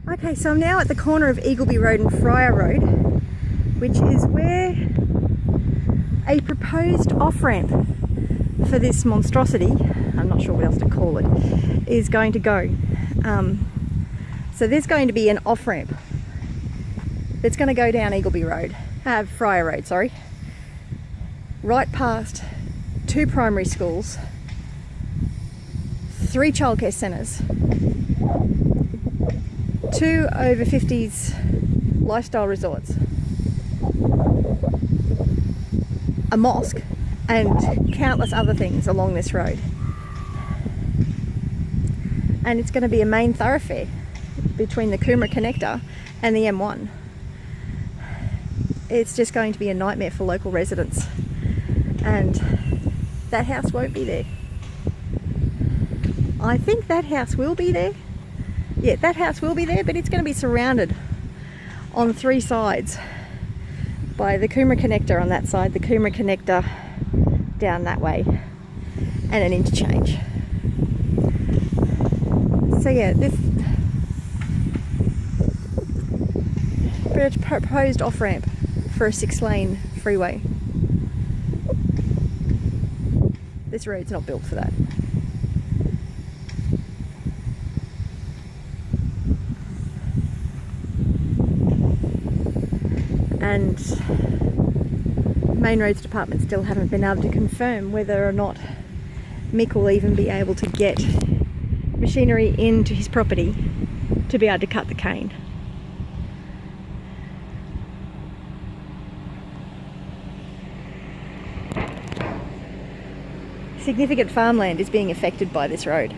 Okay, so I'm now at the corner of Eagleby Road and Fryar Road, which is where a proposed off-ramp for this monstrosity, I'm not sure what else to call it, is going to go. So there's going to be an off-ramp that's going to go down Eagleby Road, Fryar Road, sorry, right past 2 primary schools, 3 childcare centres, 2 over 50s lifestyle resorts, a mosque, and countless other things along this road. And it's going to be a main thoroughfare between the Coomera Connector and the M1. It's just going to be a nightmare for local residents, and that house won't be there. I think that house will be there. Yeah, that house will be there, but it's going to be surrounded on 3 sides by the Coomera Connector on that side, the Coomera Connector down that way, and an interchange. So yeah, this proposed off-ramp for a 6-lane freeway. This road's not built for that. And Main Roads Department still haven't been able to confirm whether or not Mick will even be able to get machinery into his property to be able to cut the cane. Significant farmland is being affected by this road.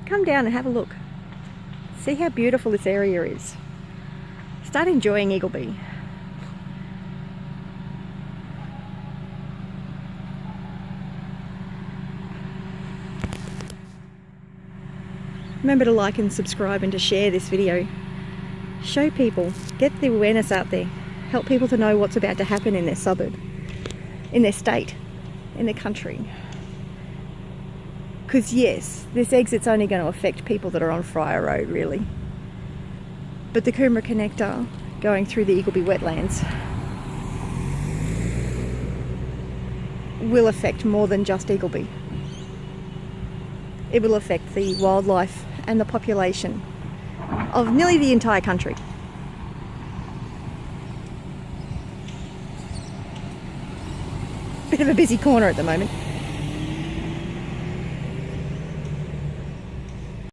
Come down and have a look. See how beautiful this area is. Start enjoying Eagleby. Remember to like and subscribe and to share this video. Show people, get the awareness out there. Help people to know what's about to happen in their suburb, in their state, in their country. Because yes, this exit's only going to affect people that are on Fryar Road, really. But the Coomera Connector going through the Eagleby Wetlands will affect more than just Eagleby. It will affect the wildlife and the population of nearly the entire country. Bit of a busy corner at the moment.